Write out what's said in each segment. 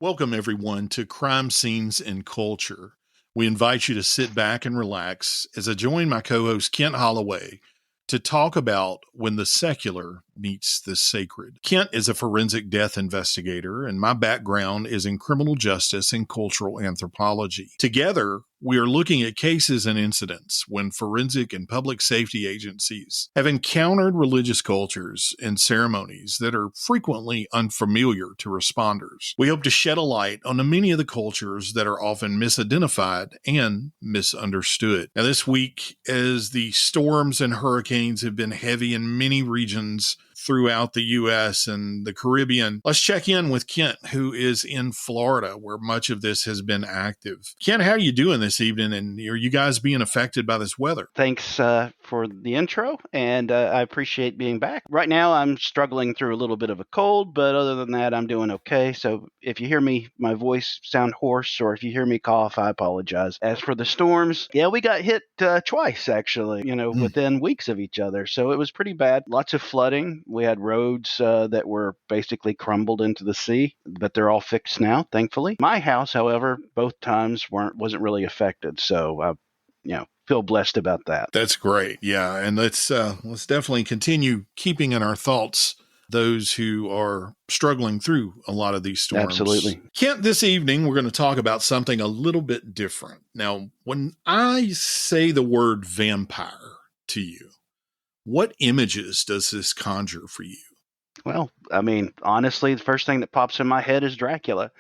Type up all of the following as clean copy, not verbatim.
Welcome, everyone, to Crime Scenes and Culture. We invite you to sit back and relax as I join my co host, Kent Holloway, to talk about when the secular meets the sacred. Kent is a forensic death investigator, and my background is in criminal justice and cultural anthropology. Together, we are looking at cases and incidents when forensic and public safety agencies have encountered religious cultures and ceremonies that are frequently unfamiliar to responders. We hope to shed a light on the many of the cultures that are often misidentified and misunderstood. Now, this week, as the storms and hurricanes have been heavy in many regions throughout the U.S. and the Caribbean, let's check in with Kent, who is in Florida, where much of this has been active. Kent, how are you doing this evening, and are you guys being affected by this weather? Thanks for the intro, and I appreciate being back. Right now, I'm struggling through a little bit of a cold, but other than that, I'm doing okay. So if you hear my voice sound hoarse, or if you hear me cough, I apologize. As for the storms, yeah, we got hit twice, actually, within weeks of each other. So it was pretty bad. Lots of flooding. We had roads that were basically crumbled into the sea, but they're all fixed now, thankfully. My house, however, both times wasn't really affected. So, feel blessed about that. That's great. Yeah. And let's definitely continue keeping in our thoughts those who are struggling through a lot of these storms. Absolutely. Kent, this evening, we're going to talk about something a little bit different. Now, when I say the word vampire to you, what images does this conjure for you? Well, I mean, honestly, the first thing that pops in my head is Dracula.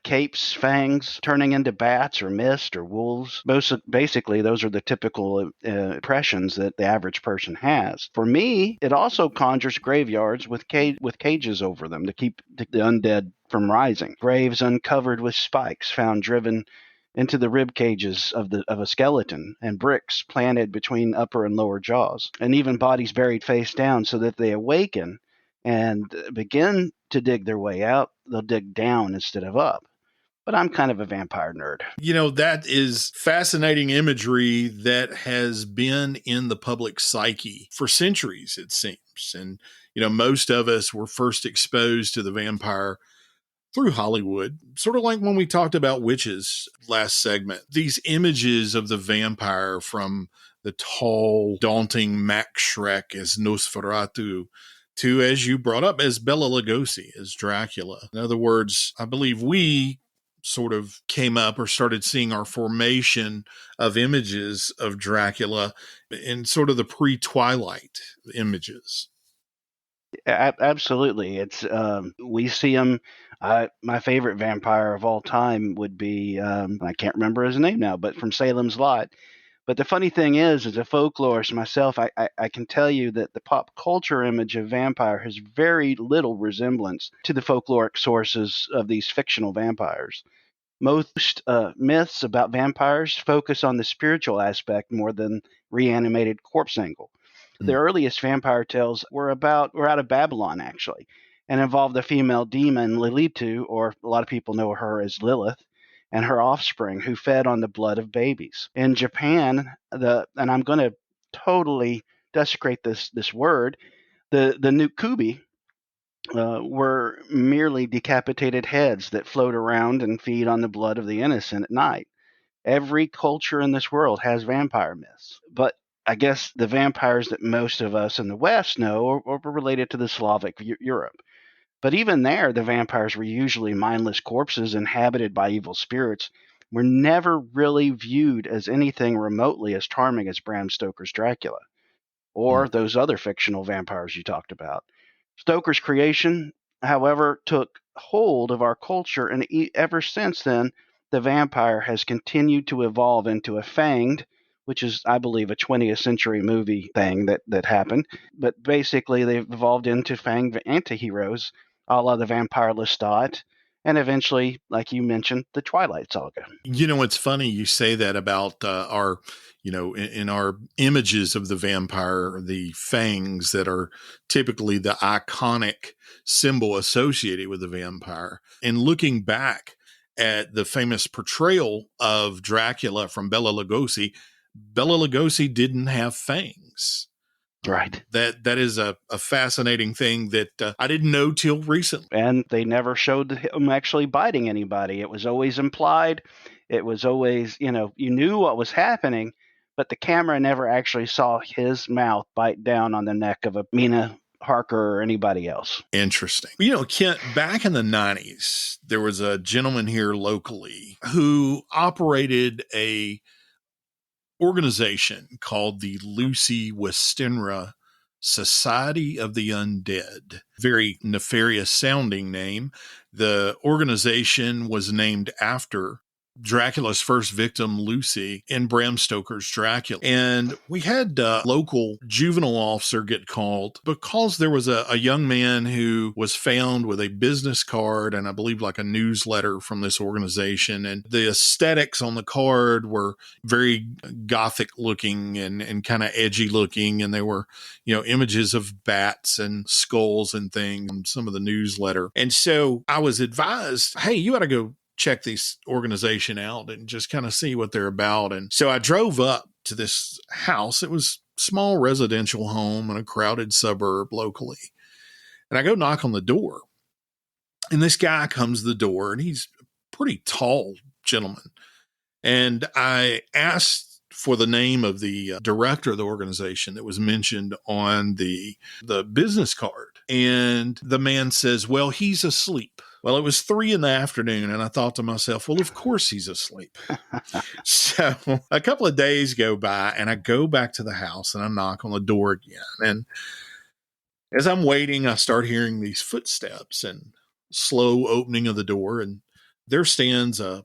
Capes, fangs, turning into bats or mist or wolves. Basically, those are the typical impressions that the average person has. For me, it also conjures graveyards with cages over them to keep the undead from rising. Graves uncovered with spikes found driven into the rib cages of a skeleton, and bricks planted between upper and lower jaws, and even bodies buried face down so that they awaken and begin to dig their way out. They'll dig down instead of up. But I'm kind of a vampire nerd. That is fascinating imagery that has been in the public psyche for centuries, it seems. And, most of us were first exposed to the vampire through Hollywood, sort of like when we talked about witches last segment. These images of the vampire, from the tall, daunting Max Schreck as Nosferatu to, as you brought up, as Bela Lugosi as Dracula. In other words, I believe we sort of came up or started seeing our formation of images of Dracula in sort of the pre-Twilight images. Absolutely. It's we see him. My favorite vampire of all time would be, I can't remember his name now, but from Salem's Lot. But the funny thing is, as a folklorist myself, I can tell you that the pop culture image of vampire has very little resemblance to the folkloric sources of these fictional vampires. Most myths about vampires focus on the spiritual aspect more than reanimated corpse angle. The earliest vampire tales were out of Babylon, actually, and involved the female demon Lilitu, or a lot of people know her as Lilith, and her offspring, who fed on the blood of babies. In Japan, and I'm going to totally desecrate this word, the nukubi were merely decapitated heads that float around and feed on the blood of the innocent at night. Every culture in this world has vampire myths, but I guess the vampires that most of us in the West know are related to the Slavic Europe. But even there, the vampires were usually mindless corpses inhabited by evil spirits, were never really viewed as anything remotely as charming as Bram Stoker's Dracula, or those other fictional vampires you talked about. Stoker's creation, however, took hold of our culture, and ever since then, the vampire has continued to evolve into a fanged, which is, I believe, a 20th century movie thing that happened. But basically, they've evolved into fanged antiheroes, a la the Vampire Lestat, and eventually, like you mentioned, the Twilight Saga. It's funny you say that about our, in our images of the vampire, the fangs that are typically the iconic symbol associated with the vampire. And looking back at the famous portrayal of Dracula from Bela Lugosi didn't have fangs. Right. That is a fascinating thing that I didn't know till recently. And they never showed him actually biting anybody. It was always implied. It was always, you knew what was happening, but the camera never actually saw his mouth bite down on the neck of a Mina Harker or anybody else. Interesting. Kent, back in the 90s, there was a gentleman here locally who operated a organization called the Lucy Westenra Society of the Undead. Very nefarious sounding name. The organization was named after Dracula's first victim, Lucy, in Bram Stoker's Dracula. And we had a local juvenile officer get called because there was a young man who was found with a business card and I believe like a newsletter from this organization. And the aesthetics on the card were very gothic looking and kind of edgy looking. And there were, images of bats and skulls and things on some of the newsletter. And so I was advised, hey, you ought to go check this organization out and just kind of see what they're about. And so I drove up to this house. It was a small residential home in a crowded suburb locally. And I go knock on the door. And this guy comes to the door and he's a pretty tall gentleman. And I asked for the name of the director of the organization that was mentioned on the business card. And the man says, well, he's asleep. Well, it was 3 p.m, and I thought to myself, well, of course he's asleep. So a couple of days go by, and I go back to the house, and I knock on the door again. And as I'm waiting, I start hearing these footsteps and slow opening of the door, and there stands a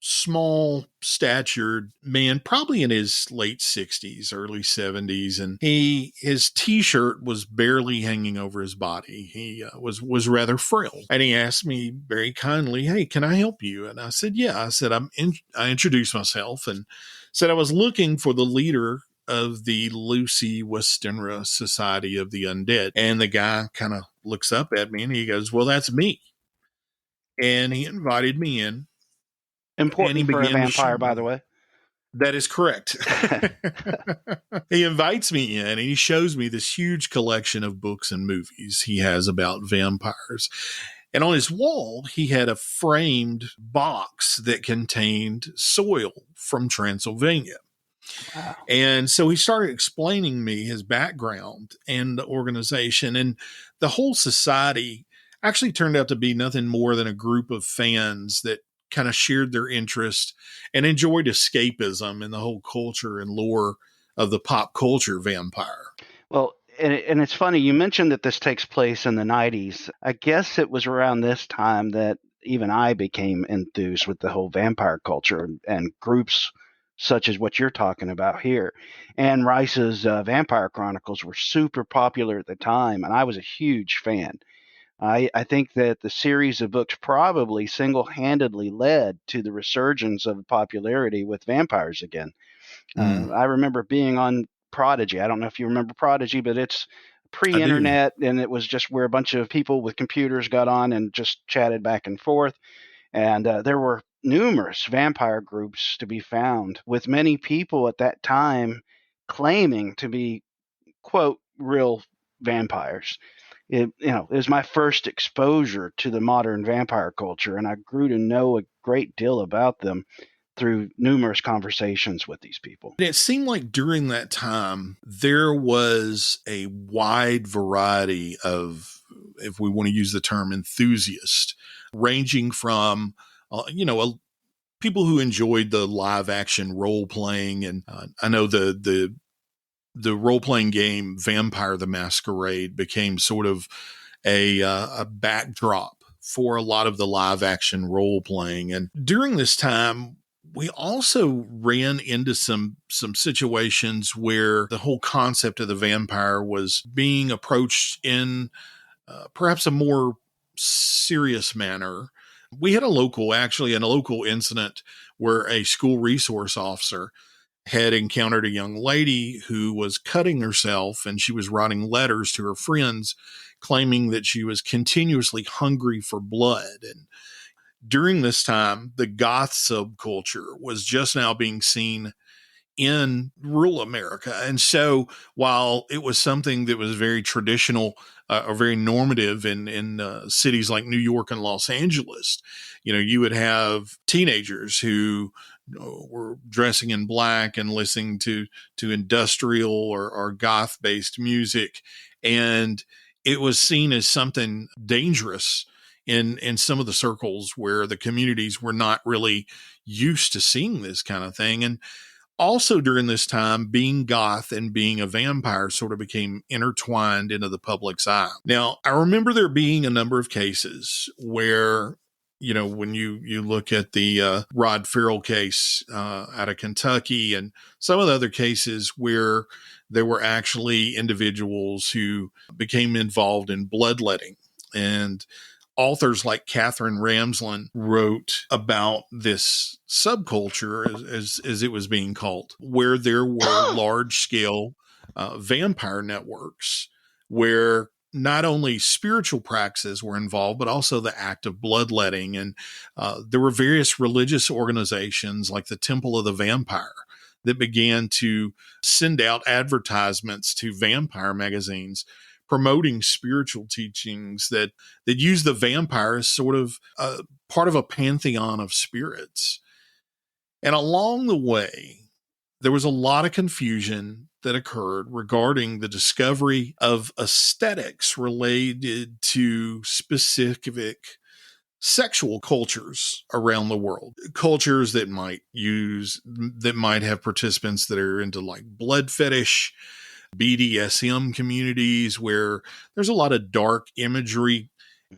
small statured man, probably in his late 60s, early 70s. And his t-shirt was barely hanging over his body. He was rather frail. And he asked me very kindly, hey, can I help you? And I said, yeah. I said, I introduced myself and said I was looking for the leader of the Lucy Westenra Society of the Undead. And the guy kind of looks up at me and he goes, well, that's me. And he invited me in. Important for a vampire, by the way. That is correct. He invites me in and he shows me this huge collection of books and movies he has about vampires. And on his wall, he had a framed box that contained soil from Transylvania. Wow. And so he started explaining me his background and the organization. And the whole society actually turned out to be nothing more than a group of fans that kind of shared their interest and enjoyed escapism in the whole culture and lore of the pop culture vampire. Well, and it's funny, you mentioned that this takes place in the 90s. I guess it was around this time that even I became enthused with the whole vampire culture and groups such as what you're talking about here. Anne Rice's Vampire Chronicles were super popular at the time, and I was a huge fan. I think that the series of books probably single-handedly led to the resurgence of popularity with vampires again. I remember being on Prodigy. I don't know if you remember Prodigy, but it's pre-internet, and it was just where a bunch of people with computers got on and just chatted back and forth. And there were numerous vampire groups to be found, with many people at that time claiming to be, quote, real vampires. It was my first exposure to the modern vampire culture, and I grew to know a great deal about them through numerous conversations with these people. It seemed like during that time, there was a wide variety of, if we want to use the term, enthusiasts, ranging from, people who enjoyed the live action role playing. And I know the role-playing game Vampire the Masquerade became sort of a backdrop for a lot of the live-action role-playing. And during this time, we also ran into some situations where the whole concept of the vampire was being approached in perhaps a more serious manner. We had a local incident where a school resource officer had encountered a young lady who was cutting herself, and she was writing letters to her friends claiming that she was continuously hungry for blood. And during this time, the goth subculture was just now being seen in rural America. And so while it was something that was very traditional or very normative in cities like New York and Los Angeles, you would have teenagers who were dressing in black and listening to industrial or goth based music. And it was seen as something dangerous in some of the circles where the communities were not really used to seeing this kind of thing. And also during this time, being goth and being a vampire sort of became intertwined into the public's eye. Now, I remember there being a number of cases where, when you look at the Rod Farrell case out of Kentucky and some of the other cases where there were actually individuals who became involved in bloodletting. And authors like Catherine Ramsland wrote about this subculture, as it was being called, where there were large-scale vampire networks where not only spiritual practices were involved, but also the act of bloodletting. And there were various religious organizations like the Temple of the Vampire that began to send out advertisements to vampire magazines promoting spiritual teachings that use the vampire as sort of part of a pantheon of spirits. And along the way, there was a lot of confusion that occurred regarding the discovery of aesthetics related to specific sexual cultures around the world, cultures that might have participants that are into like blood fetish, BDSM communities where there's a lot of dark imagery.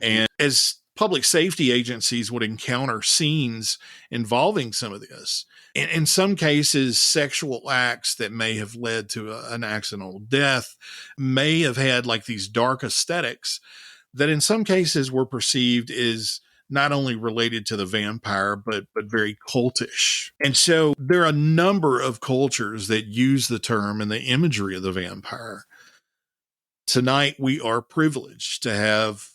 And as public safety agencies would encounter scenes involving some of this, and in some cases, sexual acts that may have led to an accidental death may have had like these dark aesthetics that in some cases were perceived as not only related to the vampire, but very cultish. And so there are a number of cultures that use the term and the imagery of the vampire. Tonight, we are privileged to have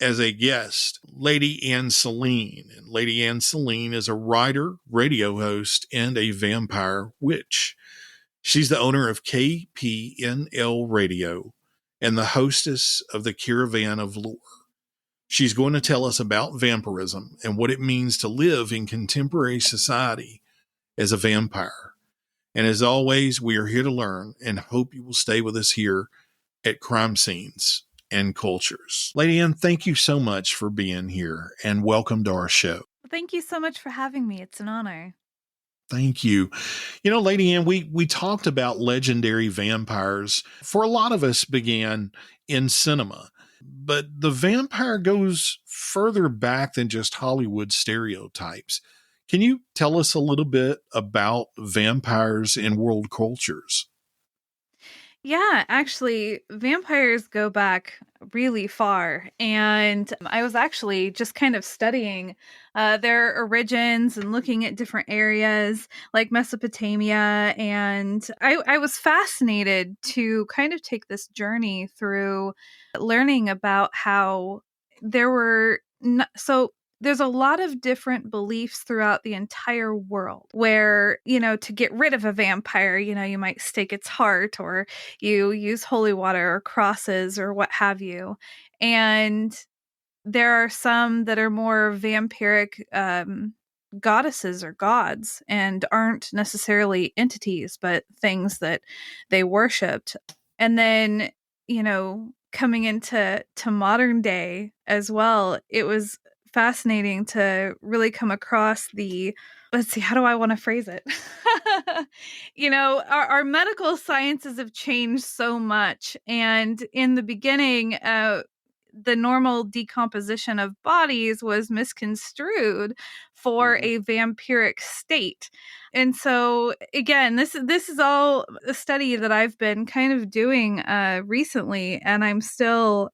as a guest Lady Ann Selene. And Lady Ann Selene is a writer, radio host, and a vampire witch. She's the owner of KPNL Radio and the hostess of the Caravan of Lore. She's going to tell us about vampirism and what it means to live in contemporary society as a vampire. And as always, we are here to learn and hope you will stay with us here at Crime Scenes and Cultures. Lady Ann, thank you so much for being here and welcome to our show. Thank you so much for having me. It's an honor. Thank you. Lady Ann, we talked about legendary vampires. For a lot of us began in cinema. But the vampire goes further back than just Hollywood stereotypes. Can you tell us a little bit about vampires in world cultures? Yeah, actually, vampires go back really far. And I was actually just kind of studying their origins and looking at different areas like Mesopotamia. And I was fascinated to kind of take this journey through learning about how there were there's a lot of different beliefs throughout the entire world where, to get rid of a vampire, you might stake its heart or you use holy water or crosses or what have you. And there are some that are more vampiric goddesses or gods and aren't necessarily entities, but things that they worshipped. And then, coming into modern day as well, it was fascinating to really come across let's see, how do I want to phrase it? Our medical sciences have changed so much. And in the beginning, the normal decomposition of bodies was misconstrued for a vampiric state. And so again, this is all a study that I've been kind of doing recently, and I feel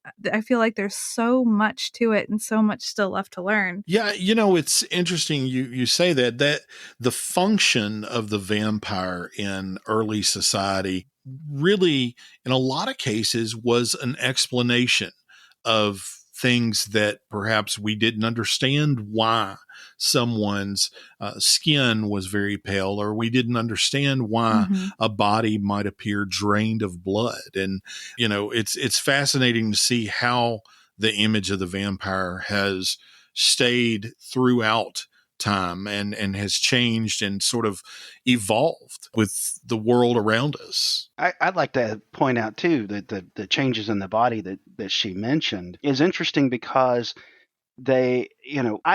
like there's so much to it and so much still left to learn. Yeah, it's interesting you say that the function of the vampire in early society really, in a lot of cases, was an explanation of things that perhaps we didn't understand why someone's skin was very pale, or we didn't understand why Mm-hmm. a body might appear drained of blood. And, it's fascinating to see how the image of the vampire has stayed throughout time and has changed and sort of evolved with the world around us. I'd like to point out too that the changes in the body that she mentioned is interesting because I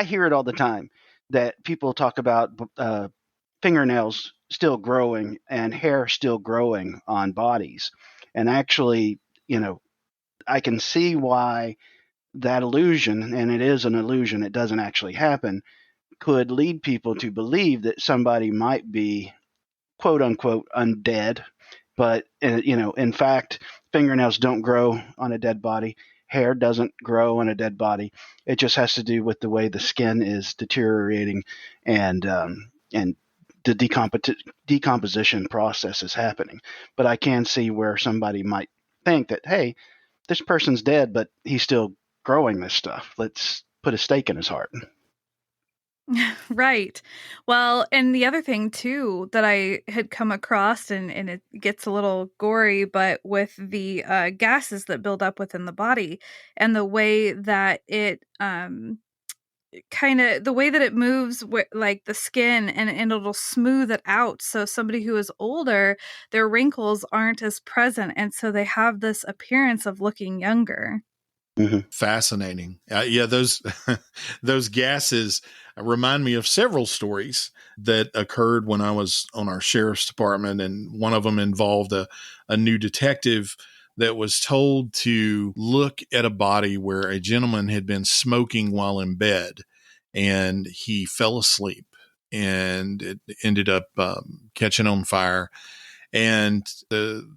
hear it all the time that people talk about fingernails still growing and hair still growing on bodies. And actually, I can see why that illusion, and it is an illusion, it doesn't actually happen, could lead people to believe that somebody might be quote unquote undead. But, in fact, fingernails don't grow on a dead body. Hair doesn't grow on a dead body. It just has to do with the way the skin is deteriorating and the decomposition process is happening. But I can see where somebody might think that, hey, this person's dead, but he's still growing this stuff. Let's put a stake in his heart. Right. Well, and the other thing too that I had come across, and it gets a little gory, but with the gases that build up within the body and the way that it kind of the way that it moves with like the skin, and it'll smooth it out, so somebody who is older, their wrinkles aren't as present, and so they have this appearance of looking younger. Mm-hmm. Fascinating. Yeah, those those gases remind me of several stories that occurred when I was on our sheriff's department, and one of them involved a new detective that was told to look at a body where a gentleman had been smoking while in bed, and he fell asleep, and it ended up catching on fire. And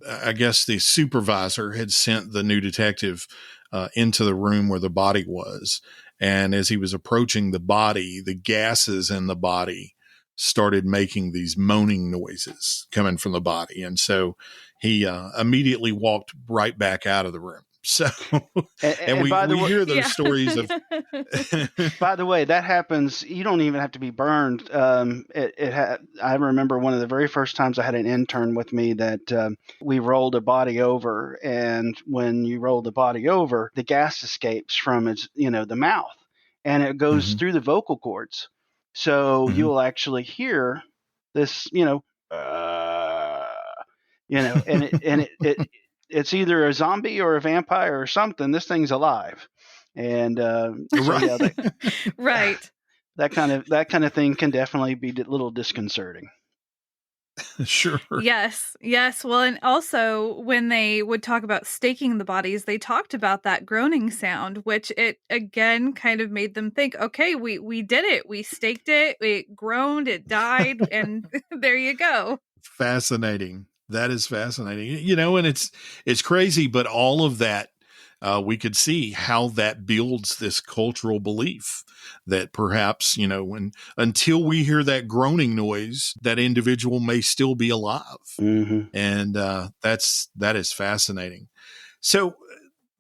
I guess the supervisor had sent the new detective into the room where the body was. And as he was approaching the body, the gases in the body started making these moaning noises coming from the body. And so he immediately walked right back out of the room. So, and we hear those stories of. By the way, that happens. You don't even have to be burned. I remember one of the very first times I had an intern with me that we rolled a body over, and when you roll the body over, the gas escapes from its, the mouth, and it goes Mm-hmm. through the vocal cords. So Mm-hmm. you'll actually hear this, and it's either a zombie or a vampire or something. This thing's alive, and Right. Right. that kind of thing can definitely be a little disconcerting. Sure. Yes. Well, and also when they would talk about staking the bodies, they talked about that groaning sound, which it again kind of made them think, okay, we did it. We staked it. It groaned, it died, and there you go. Fascinating. That is fascinating. And it's crazy, but all of that, we could see how that builds this cultural belief that perhaps, until we hear that groaning noise, that individual may still be alive. Mm-hmm. And that is fascinating. So,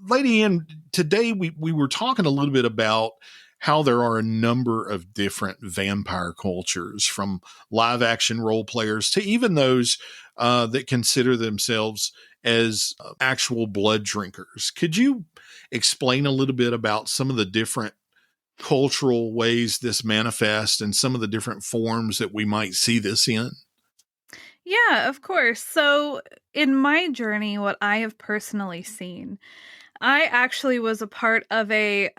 Lady Ann, today we were talking a little bit about how there are a number of different vampire cultures, from live action role players to even those that consider themselves as actual blood drinkers. Could you explain a little bit about some of the different cultural ways this manifests and some of the different forms that we might see this in? Yeah, of course. So, in my journey, what I have personally seen, I actually was a part of a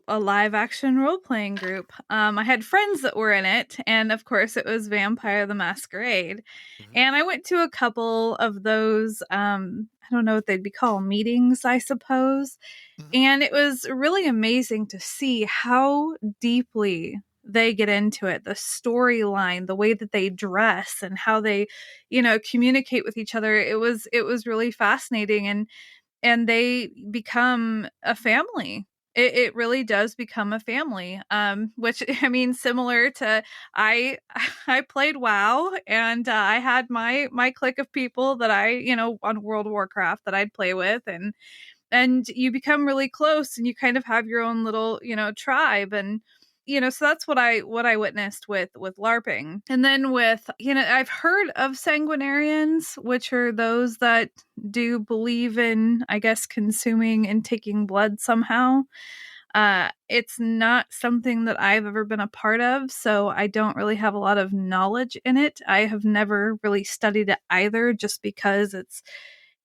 live action role playing group. I had friends that were in it, and of course, it was Vampire the Masquerade. Mm-hmm. And I went to a couple of those. I don't know what they'd be called, meetings, I suppose. And it was really amazing to see how deeply they get into it, the storyline, the way that they dress, and how they, communicate with each other. It was really fascinating, and they become a family. It really does become a family. Which I mean, similar to I I played WoW, and I had my clique of people that I, on World of Warcraft, that I'd play with, and you become really close, and you kind of have your own little, tribe. And so that's what I witnessed with LARPing. And then with, I've heard of sanguinarians, which are those that do believe in, I guess, consuming and taking blood somehow. It's not something that I've ever been a part of, so I don't really have a lot of knowledge in it. I have never really studied it either, just because it's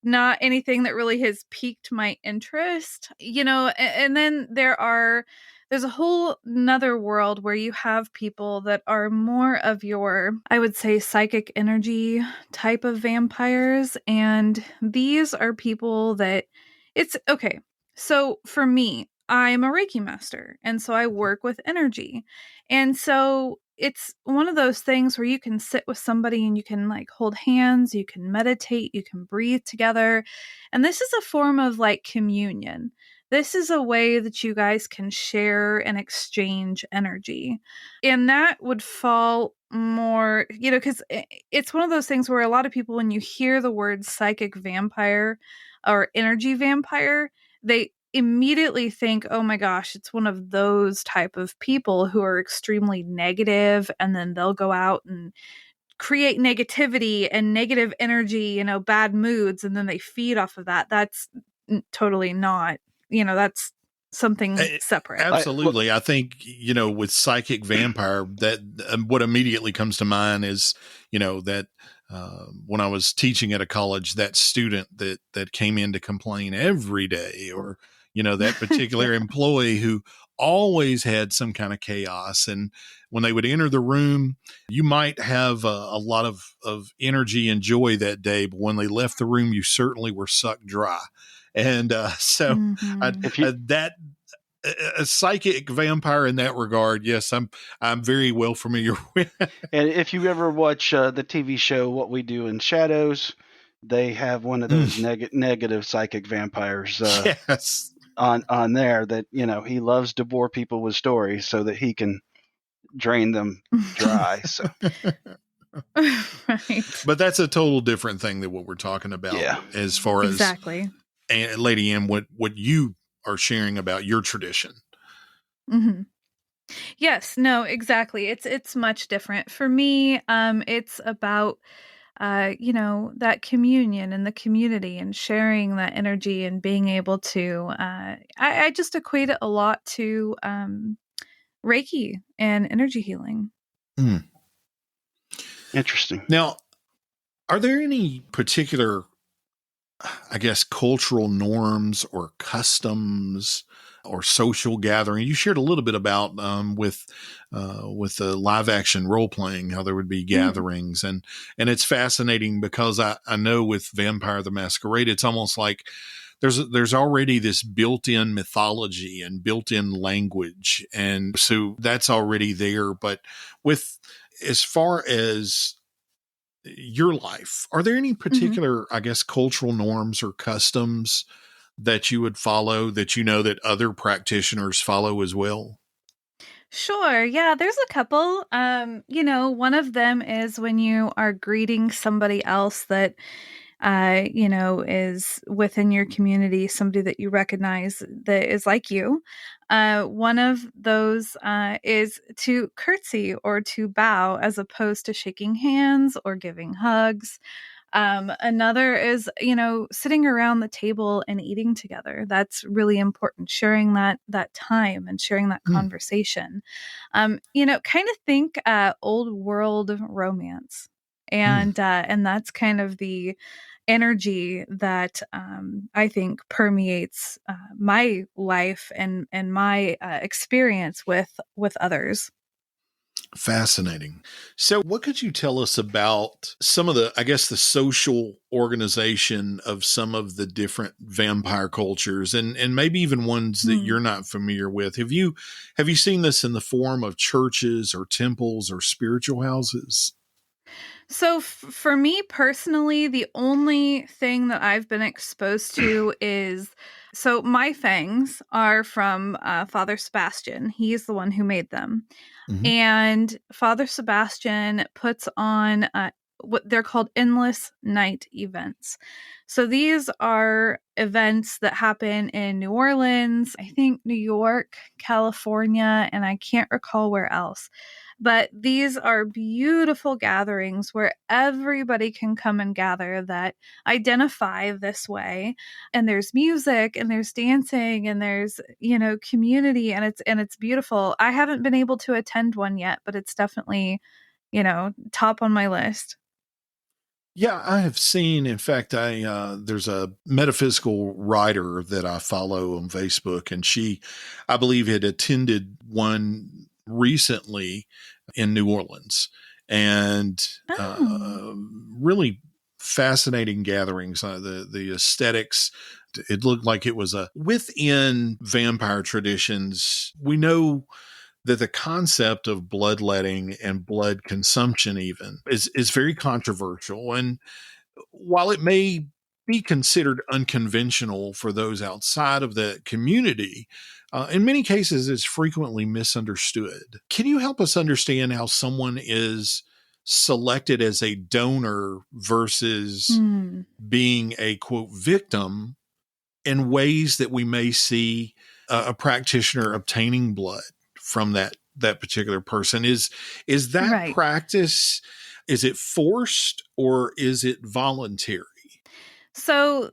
not anything that really has piqued my interest, and then there's a whole another world where you have people that are more of your, I would say, psychic energy type of vampires. And these are people that it's okay. So for me, I'm a Reiki master, and so I work with energy. And so it's one of those things where you can sit with somebody and you can like hold hands, you can meditate, you can breathe together. And this is a form of like communion. This is a way that you guys can share and exchange energy. And that would fall more, because it's one of those things where a lot of people, when you hear the word psychic vampire or energy vampire, they immediately think, oh my gosh, it's one of those type of people who are extremely negative, and then they'll go out and create negativity and negative energy, bad moods, and then they feed off of that. That's totally not, that's something separate. Absolutely. I think, with psychic vampire, that what immediately comes to mind is, that when I was teaching at a college, that student that came in to complain every day, or, that particular employee who always had some kind of chaos. And when they would enter the room, you might have a lot of energy and joy that day, but when they left the room, you certainly were sucked dry. And so that a psychic vampire in that regard, yes, I'm very well familiar with. And if you ever watch the TV show What We Do in Shadows, they have one of those negative psychic vampires Yes. on there that, he loves to bore people with stories so that he can drain them dry. So Right. But that's a total different thing than what we're talking about. Yeah. As far as Exactly. And Lady Ann, what you are sharing about your tradition. Mm-hmm. Yes, no, exactly. It's much different for me. It's about that communion and the community and sharing that energy and being able to. I just equate it a lot to Reiki and energy healing. Interesting. Now, are there any particular, I guess, cultural norms or customs or social gathering? You shared a little bit about with the live action role playing, how there would be gatherings, and it's fascinating because I know with Vampire the Masquerade, it's almost like there's already this built-in mythology and built-in language, and so that's already there. But with, as far as your life, are there any particular, I guess, cultural norms or customs that you would follow that that other practitioners follow as well? Sure. Yeah, there's a couple. One of them is when you are greeting somebody else that is within your community, somebody that you recognize that is like you. One of those is to curtsy or to bow as opposed to shaking hands or giving hugs. Another is, sitting around the table and eating together. That's really important. Sharing that time and sharing that conversation. Kind of think old world romance, and that's kind of the energy that I think permeates my life and my experience with others. Fascinating. So what could you tell us about some of the, I guess, the social organization of some of the different vampire cultures, and maybe even ones that you're not familiar with? Have you seen this in the form of churches or temples or spiritual houses? So for me personally, the only thing that I've been exposed to is, so my fangs are from Father Sebastian. He's the one who made them. And Father Sebastian puts on what they're called endless night events. So these are events that happen in New Orleans, I think New York, California, and I can't recall where else. But these are beautiful gatherings where everybody can come and gather that identify this way. And there's music and there's dancing and there's, community, and it's beautiful. I haven't been able to attend one yet, but it's definitely, top on my list. Yeah, I have seen. In fact, there's a metaphysical writer that I follow on Facebook, and she, I believe, had attended one recently in New Orleans, and Oh, really fascinating gatherings. The aesthetics. It looked like it was within vampire traditions. We know that the concept of bloodletting and blood consumption even is very controversial. And while it may be considered unconventional for those outside of the community, in many cases it's frequently misunderstood. Can you help us understand how someone is selected as a donor versus hmm. being a quote victim in ways that we may see a practitioner obtaining blood from that particular person? Is that Right. practice, is it forced or is it voluntary? So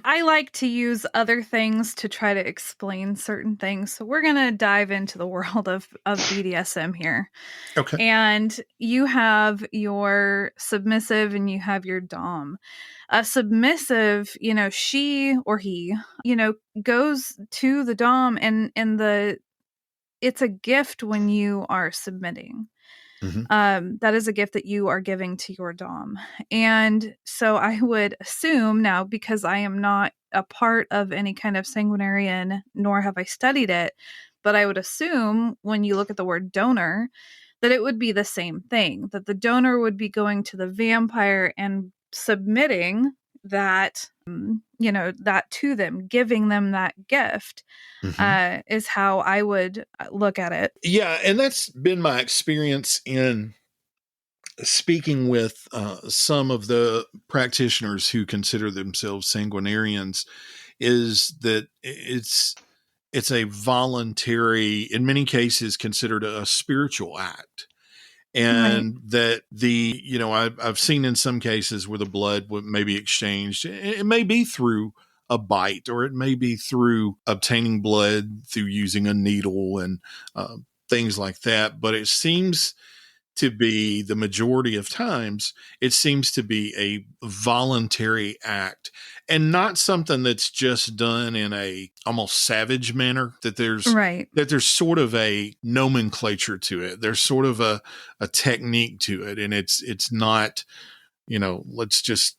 I like to use other things to try to explain certain things. So we're going to dive into the world of BDSM here. Okay. And you have your submissive and you have your dom. A submissive, she or he, goes to the dom, and it's a gift when you are submitting. Hmm. That is a gift that you are giving to your dom. And so I would assume now, because I am not a part of any kind of sanguinarian, nor have I studied it, but I would assume when you look at the word donor, that it would be the same thing, that the donor would be going to the vampire and submitting that, that to them, giving them that gift, Hmm. is how I would look at it. Yeah, and that's been my experience in speaking with some of the practitioners who consider themselves sanguinarians, is that it's a voluntary, in many cases considered a spiritual act. Right. And that I've seen in some cases where the blood may be exchanged. It may be through a bite, or it may be through obtaining blood through using a needle and things like that. But it seems to be, the majority of times, it seems to be a voluntary act, and not something that's just done in a almost savage manner. Right. That there's sort of a nomenclature to it. There's sort of a technique to it, and it's not, let's just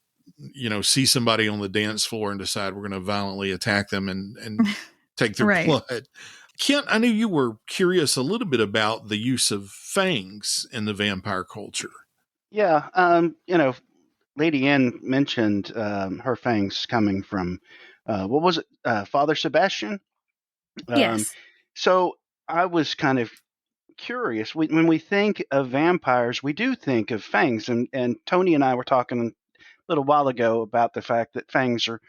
see somebody on the dance floor and decide we're going to violently attack them and take their Right. blood. Kent, I knew you were curious a little bit about the use of fangs in the vampire culture. Yeah, Lady Ann mentioned her fangs coming from what was it, Father Sebastian? Um, Yes. so I was kind of curious. When we think of vampires, we do think of fangs, and Tony and I were talking little while ago about the fact that fangs are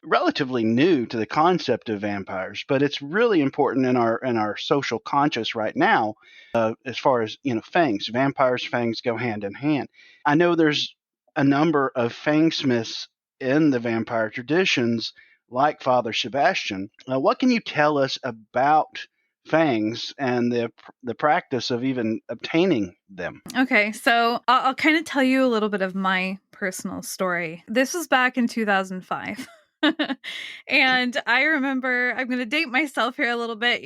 relatively new to the concept of vampires, but it's really important in our social conscious right now. As far as fangs, vampires, fangs go hand in hand. I know there's a number of fangsmiths in the vampire traditions, like Father Sebastian. What can you tell us about fangs and the practice of even obtaining them? Okay, so I'll kind of tell you a little bit of my personal story. This was back in 2005. And I remember, I'm going to date myself here a little bit,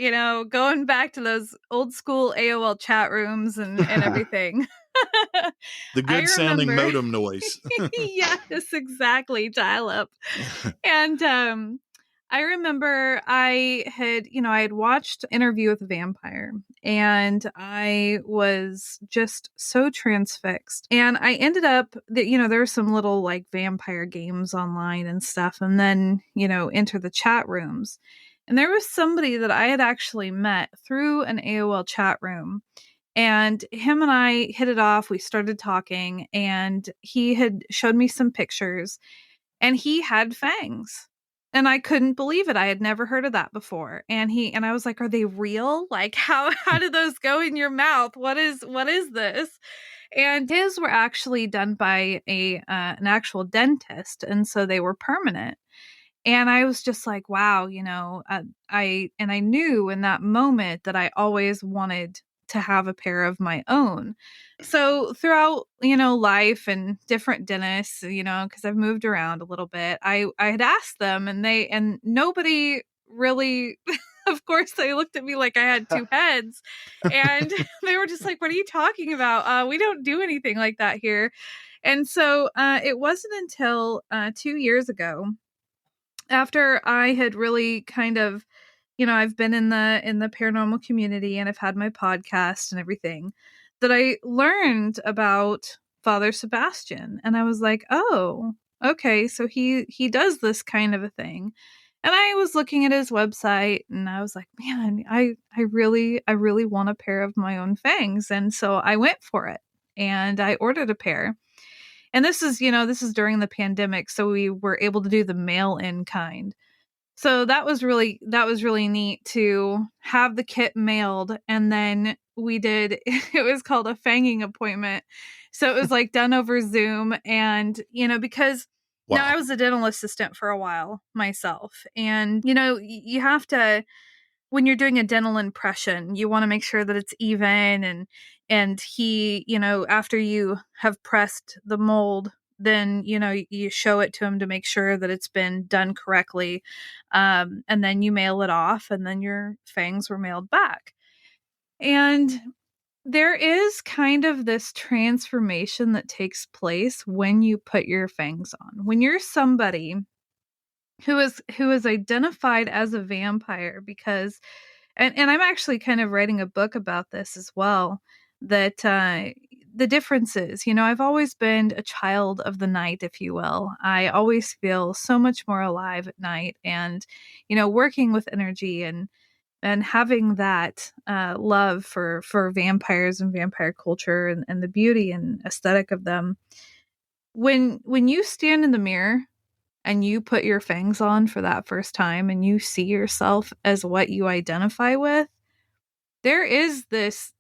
going back to those old school AOL chat rooms and everything. The I good sounding remember, modem noise. yes, exactly, dial up. And I remember I had watched Interview with a Vampire, and I was just so transfixed. And I ended up that, there were some little like vampire games online and stuff, and then, enter the chat rooms. And there was somebody that I had actually met through an AOL chat room. And him and I hit it off. We started talking, and he had showed me some pictures, and he had fangs. And I couldn't believe it. I had never heard of that before. And I was like, "Are they real? Like how do those go in your mouth? What is this?" And his were actually done by an actual dentist, and so they were permanent. And I was just like, wow, I knew in that moment that I always wanted to have a pair of my own. So throughout, life and different dentists, because I've moved around a little bit, I had asked them, and nobody really, of course, they looked at me like I had two heads, and they were just like, "What are you talking about? We don't do anything like that here." And so it wasn't until 2 years ago, after I had really kind of, I've been in the paranormal community, and I've had my podcast and everything, that I learned about Father Sebastian. And I was like, "Oh, okay, so he does this kind of a thing." And I was looking at his website, and I was like, "Man, I really want a pair of my own fangs." And so I went for it, and I ordered a pair. And this is during the pandemic, so we were able to do the mail-in kind. So that was really neat to have the kit mailed, and then we did it was called a fanging appointment. So it was like done over Zoom, and because now I Wow. was a dental assistant for a while myself, and you have to, when you're doing a dental impression, you want to make sure that it's even, and he, after you have pressed the mold, then you show it to him to make sure that it's been done correctly, and then you mail it off, and then your fangs were mailed back. And there is kind of this transformation that takes place when you put your fangs on. When you're somebody who is identified as a vampire, because and I'm actually kind of writing a book about this as well, that the differences, I've always been a child of the night, if you will. I always feel so much more alive at night, and working with energy, and having that love for vampires and vampire culture, and the beauty and aesthetic of them. When you stand in the mirror and you put your fangs on for that first time, and you see yourself as what you identify with, there is this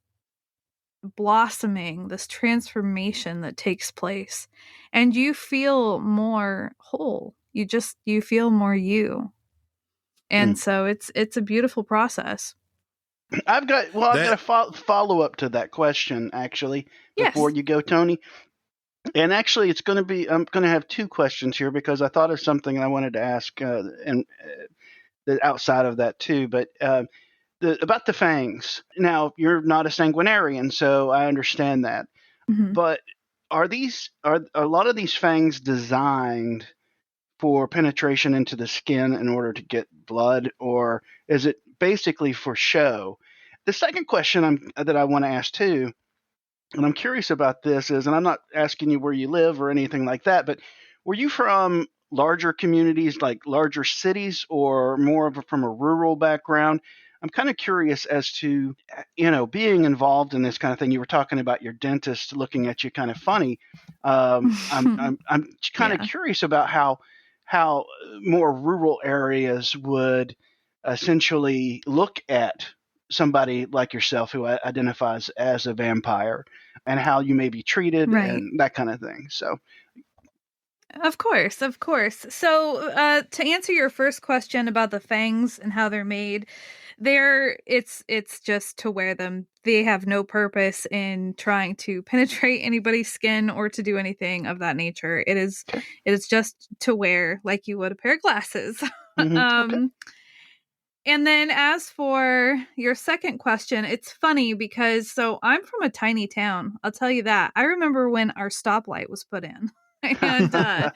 blossoming, this transformation that takes place, and you feel more whole. You feel more you. Hmm. And so it's a beautiful process. I've got That a follow up to that question actually before Yes. you go, Tony. And actually, it's going to be I'm going to have two questions here because I thought of something I wanted to ask, and outside of that too. But about the fangs. Now, you're not a sanguinarian, so I understand that. Mhm. But are a lot of these fangs designed for penetration into the skin in order to get blood, or is it basically for show? The second question that I want to ask too, and I'm curious about this is, and I'm not asking you where you live or anything like that, but were you from larger communities, like larger cities, or more of from a rural background? I'm kind of curious as to, being involved in this kind of thing. You were talking about your dentist looking at you kind of funny. I'm kind of Yeah. curious about how more rural areas would essentially look at somebody like yourself who identifies as a vampire, and how you may be treated Right. and that kind of thing. So, Of course, of course. So, to answer your first question about the fangs and how they're made, it's just to wear them. They have no purpose in trying to penetrate anybody's skin or to do anything of that nature. It is just to wear like you would a pair of glasses. okay. um and then as for your second question, it's funny because so I'm from a tiny town. I'll tell you that. I remember when our stoplight was put in. And the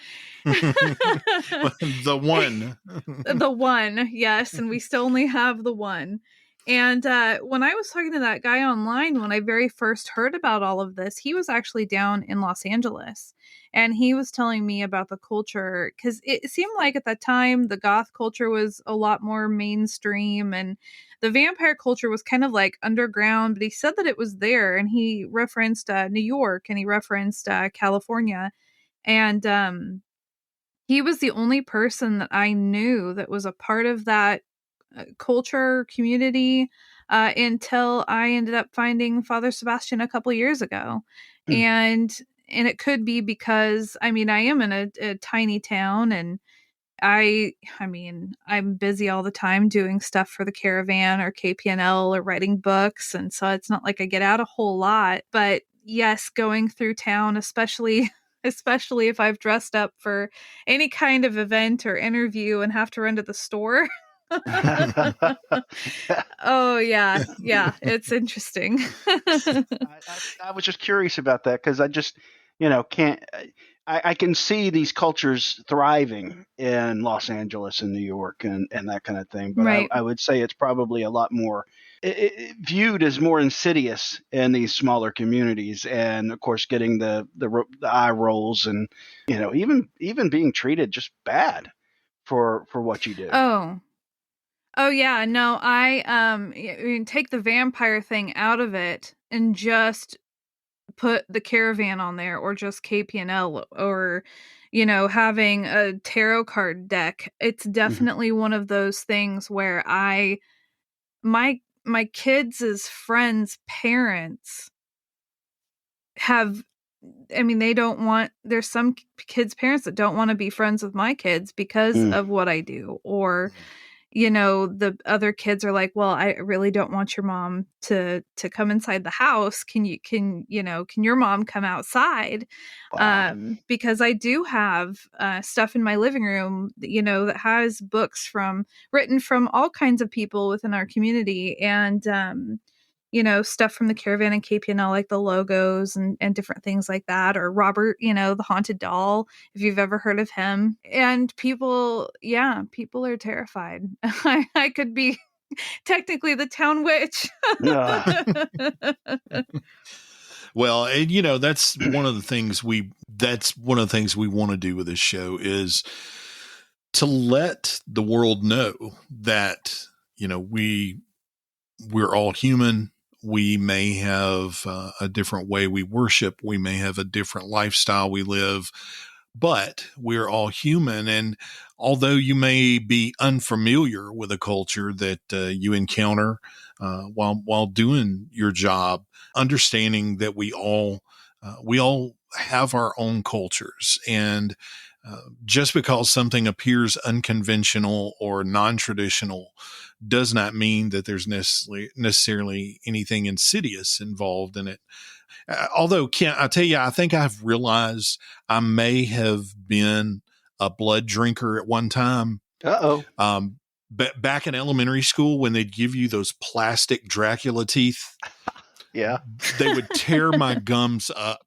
one. the one, yes, and we still only have the one. And when I was talking to that guy online, when I very first heard about all of this, he was actually down in Los Angeles. And he was telling me about the culture because it seemed like at that time the goth culture was a lot more mainstream and the vampire culture was kind of like underground. But he said that it was there and he referenced New York and he referenced California. And he was the only person that I knew that was a part of that culture community until I ended up finding Father Sebastian a couple years ago. Hmm. And it could be because I mean I am in a tiny town and I mean I'm busy all the time doing stuff for the caravan or KPNL or writing books and so it's not like I get out a whole lot, but yes, going through town especially if I've dressed up for any kind of event or interview and have to run to the store. Oh yeah, yeah, it's interesting. I was just curious about that because I just, can't. I can see these cultures thriving in Los Angeles and New York and that kind of thing, but Right. I would say it's probably a lot more viewed as more insidious in these smaller communities, and of course, getting the eye rolls and even being treated just bad for what you do. Oh. Oh yeah, no, I mean, take the vampire thing out of it and just put the caravan on there or just KPNL or having a tarot card deck. It's Mhm. definitely one of those things where my kids' friends' parents have I mean, they don't want there's some kids' parents that don't wanna be friends with my kids because Mm. of what I do, or, the other kids are like, "Well, I really don't want your mom to come inside the house. Can your mom come outside?" Wow. Because I do have, stuff in my living room, that has books written from all kinds of people within our community, and, stuff from the caravan and KPNL, like the logos and different things like that, or Robert, the haunted doll, if you've ever heard of him. And people are terrified. I could be technically the town witch. Ugh. Well, and that's one of the things we want to do with this show is to let the world know that, we're all human. We may have a different way we worship. We may have a different lifestyle we live, but we're all human. And although you may be unfamiliar with a culture that you encounter while doing your job, understanding that we all have our own cultures, and just because something appears unconventional or non-traditional does not mean that there's necessarily anything insidious involved in it. Although, Kent, I tell you, I think I've realized I may have been a blood drinker at one time. Uh-oh. But back in elementary school, when they'd give you those plastic Dracula teeth, Yeah. they would tear my gums up.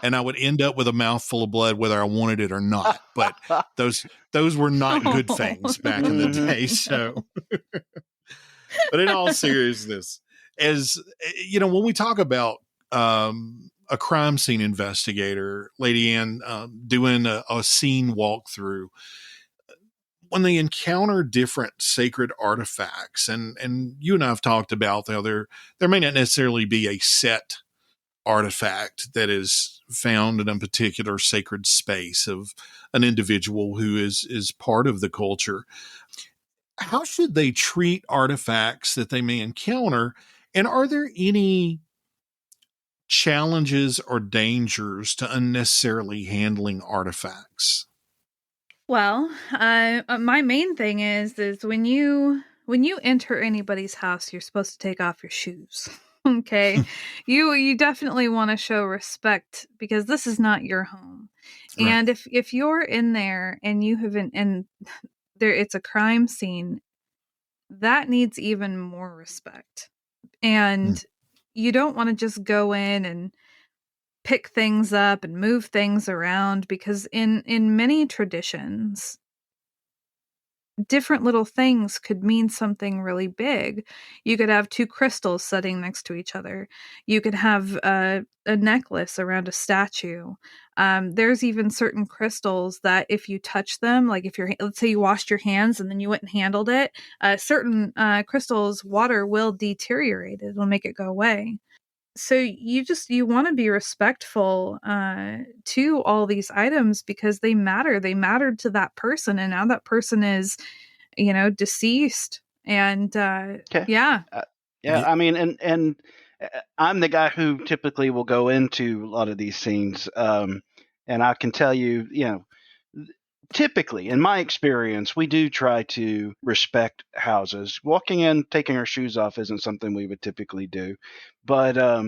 And I would end up with a mouthful of blood, whether I wanted it or not. But those were not good things back in the Mhm. day. So, but in all seriousness, as when we talk about a crime scene investigator, Lady Ann, doing a scene walkthrough, when they encounter different sacred artifacts, and you and I have talked about how there may not necessarily be a set artifact that is found in a particular sacred space of an individual who is part of the culture. How should they treat artifacts that they may encounter? And are there any challenges or dangers to unnecessarily handling artifacts? Well, my main thing is when you enter anybody's house, you're supposed to take off your shoes. Okay, you definitely want to show respect because this is not your home, Right. and if you're in there and you haven't and there it's a crime scene, that needs even more respect, Mm. and you don't want to just go in and pick things up and move things around because in many traditions different little things could mean something really big. You could have two crystals sitting next to each other. You could have a necklace around a statue. There's even certain crystals that if you touch them, like if let's say you washed your hands and then you went and handled it, certain crystals, water will deteriorate. It'll make it go away. So you want to be respectful to all these items because they mattered to that person, and now that person is deceased. And Okay. yeah. Yeah, I mean, and I'm the guy who typically will go into a lot of these scenes, and I can tell you, typically, in my experience, we do try to respect houses. Walking in, taking our shoes off isn't something we would typically do, but I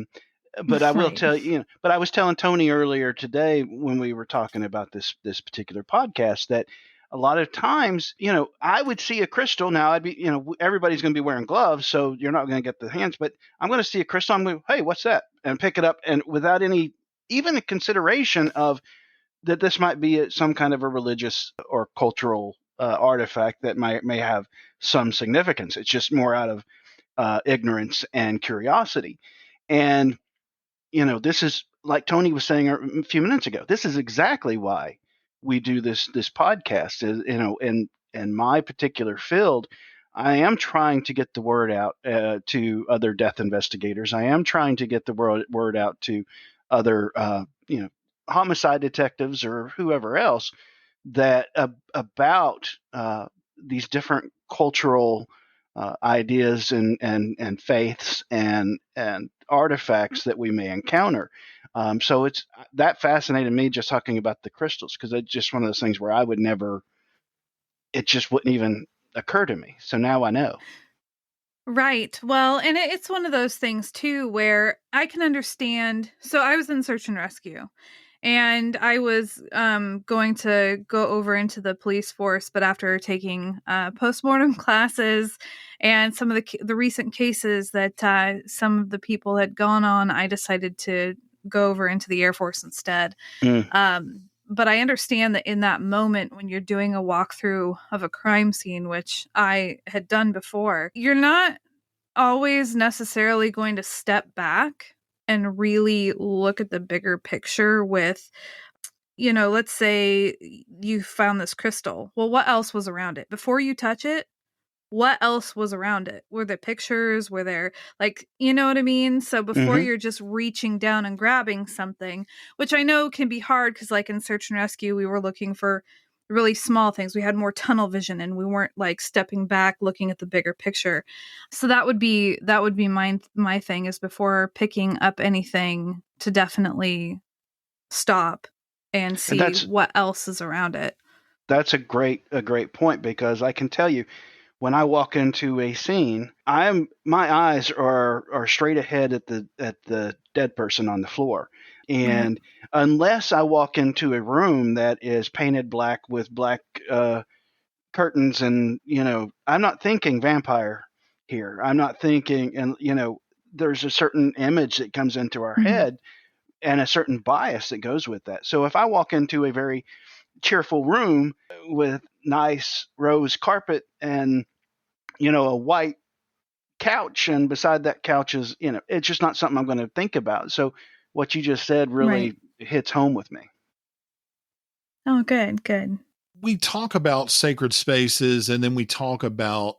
will Right. tell you. But I was telling Tony earlier today when we were talking about this particular podcast that a lot of times, I would see a crystal. Now I'd be, everybody's going to be wearing gloves, so you're not going to get the hands. But I'm going to see a crystal. I'm going, hey, what's that? And pick it up, and without any even a consideration of that this might be some kind of a religious or cultural artifact that may have some significance. It's just more out of ignorance and curiosity. And this is like Tony was saying a few minutes ago. This is exactly why we do this podcast. Is in my particular field, I am trying to get the word out to other death investigators. I am trying to get the word out to other homicide detectives or whoever else that about these different cultural ideas and faiths and artifacts that we may encounter. So it's that fascinated me just talking about the crystals because it's just one of those things where I would never, it just wouldn't even occur to me. So now I know. Right. Well, and it's one of those things too where I can understand. So I was in search and rescue, and I was going to go over into the police force, but after taking postmortem classes and some of the recent cases that some of the people had gone on, I decided to go over into the Air Force instead. Mm. But I understand that in that moment when you're doing a walkthrough of a crime scene, which I had done before, you're not always necessarily going to step back and really look at the bigger picture with, let's say you found this crystal. Well, what else was around it? Before you touch it, what else was around it? Were there pictures? Were there, like, you know what I mean? So before Mm-hmm. you're just reaching down and grabbing something, which I know can be hard because, like, in search and rescue, we were looking for really small things. We had more tunnel vision and we weren't like stepping back looking at the bigger picture. So that would be my thing is before picking up anything to definitely stop and And see that's what else is around it. a great point because I can tell you when I walk into a scene, my eyes are straight ahead at the dead person on the floor. Right. And unless I walk into a room that is painted black with black curtains and I'm not thinking vampire here. I'm not thinking and there's a certain image that comes into our Mhm. head and a certain bias that goes with that. So if I walk into a very cheerful room with nice rose carpet and a white couch and beside that couch is it's just not something I'm going to think about. So what you just said Right. really hits home with me. Oh, good. We talk about sacred spaces and then we talk about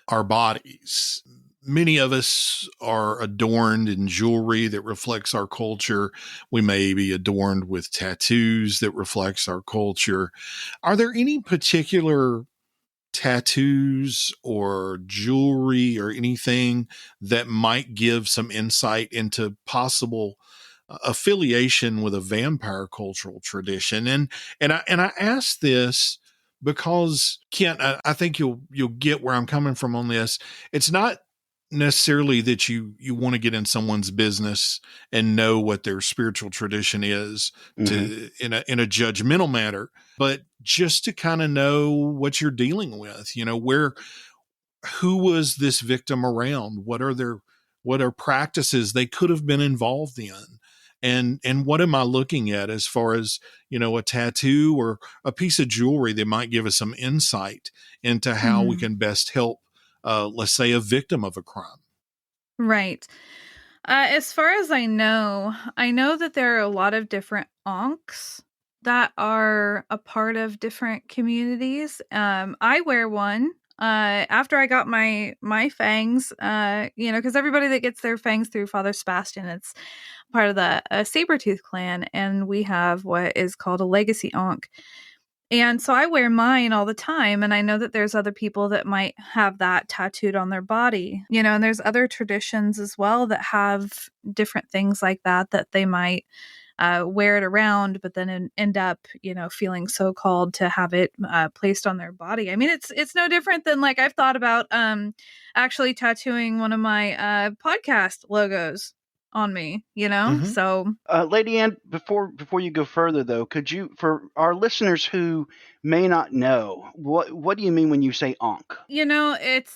our bodies. Many of us are adorned in jewelry that reflects our culture. We may be adorned with tattoos that reflects our culture. Are there any particular tattoos or jewelry or anything that might give some insight into possible affiliation with a vampire cultural tradition? And I ask this because, Kent, I think you'll get where I'm coming from on this. It's not necessarily that you want to get in someone's business and know what their spiritual tradition is Mm-hmm. to in a judgmental manner, but just to kind of know what you're dealing with, who was this victim around, what are practices they could have been involved in, and what am I looking at as far as, a tattoo or a piece of jewelry that might give us some insight into how we can best help, let's say, a victim of a crime. Right. As far as I know that there are a lot of different onks that are a part of different communities. I wear one after I got my fangs, because everybody that gets their fangs through Father Sebastian, it's part of the Sabretooth clan, and we have what is called a legacy onk. And so I wear mine all the time, and I know that there's other people that might have that tattooed on their body, and there's other traditions as well that have different things like that they might wear it around, but then end up, feeling so called to have it placed on their body. I mean, it's no different than, like, I've thought about actually tattooing one of my podcast logos on me, Mhm. So Lady Ann, before you go further, though, could you, for our listeners who may not know, what do you mean when you say onk? It's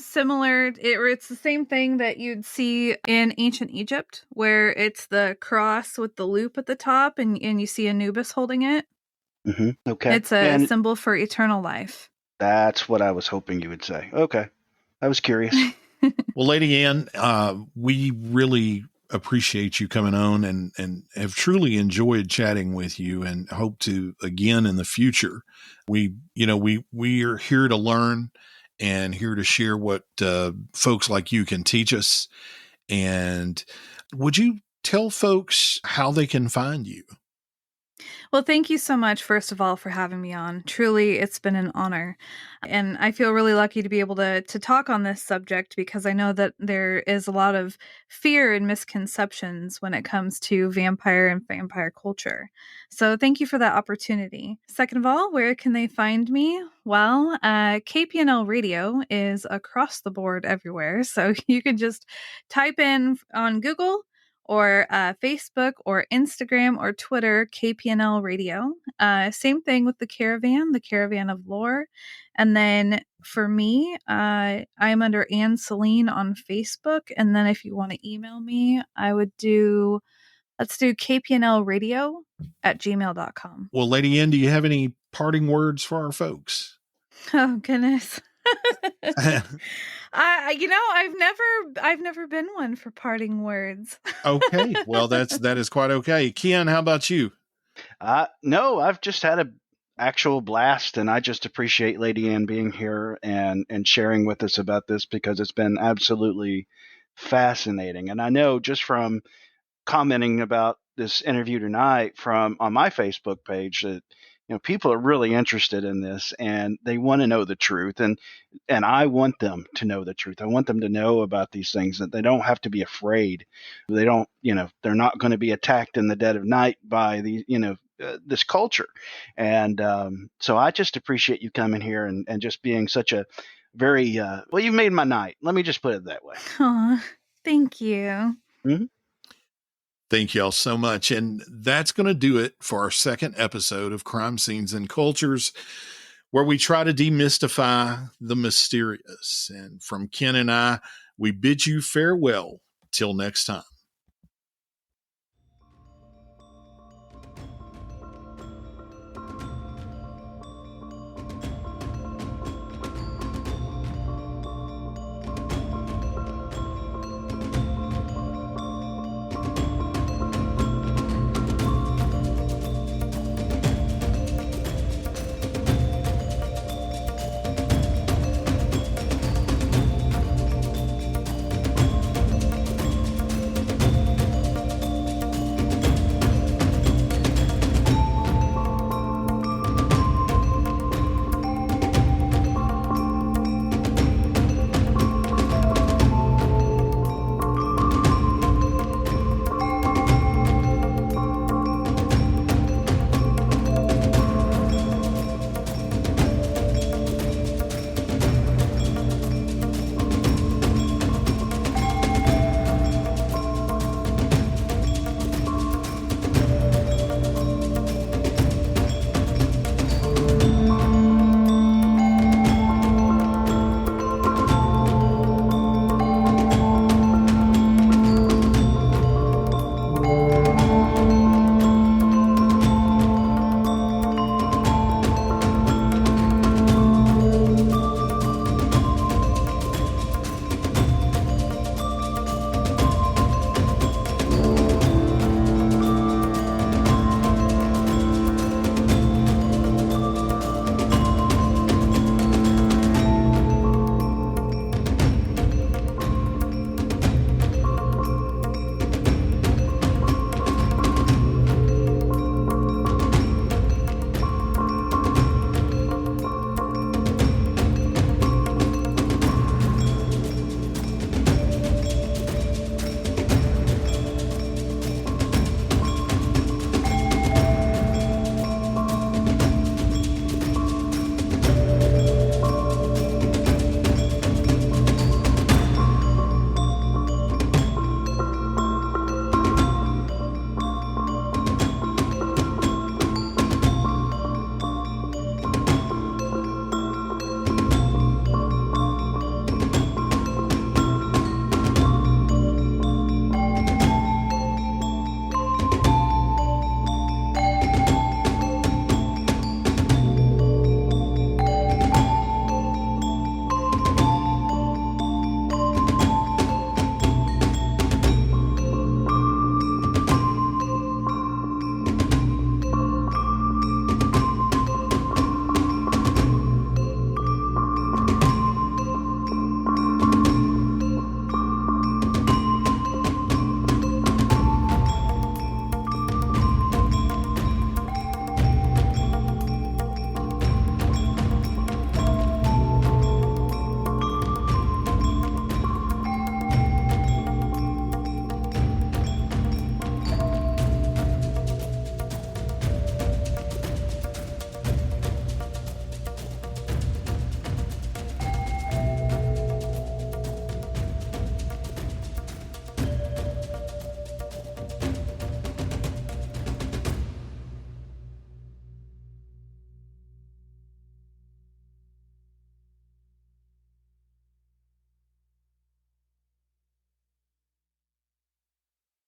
similar, it's the same thing that you'd see in ancient Egypt, where it's the cross with the loop at the top, and you see Anubis holding it. Okay. It's a And symbol for eternal life. that's what I was hoping you would say. Okay. I was curious. Well, Lady Ann, we really appreciate you coming on and have truly enjoyed chatting with you and hope to again in the future. We are here to learn and here to share what folks like you can teach us. And would you tell folks how they can find you? Well, thank you so much, first of all, for having me on. Truly, it's been an honor. And I feel really lucky to be able to talk on this subject, because I know that there is a lot of fear and misconceptions when it comes to vampire and vampire culture. So thank you for that opportunity. Second of all, where can they find me? Well, KPNL Radio is across the board everywhere. So you can just type in on Google or Facebook or Instagram or Twitter, KPNL Radio. Same thing with the Caravan of Lore. And then for me, I'm under Ann Selene on Facebook. And then if you want to email me, let's do kpnlradio@gmail.com. Well, Lady Ann, do you have any parting words for our folks? Oh, goodness. I've never been one for parting words. Okay. Well, that is quite okay. Ken, how about you? No, I've just had a actual blast, and I just appreciate Lady Ann being here and sharing with us about this, because it's been absolutely fascinating. And I know just from commenting about this interview tonight from on my Facebook page that people are really interested in this, and they want to know the truth, and I want them to know the truth. I want them to know about these things, that they don't have to be afraid. They don't, they're not going to be attacked in the dead of night by the this culture. And so I just appreciate you coming here and just being such a very well, you've made my night. Let me just put it that way. Aw, thank you. Mm-hmm. Thank y'all so much. And that's going to do it for our second episode of Crime Scenes and Cultures, where we try to demystify the mysterious. And from Ken and I, we bid you farewell till next time.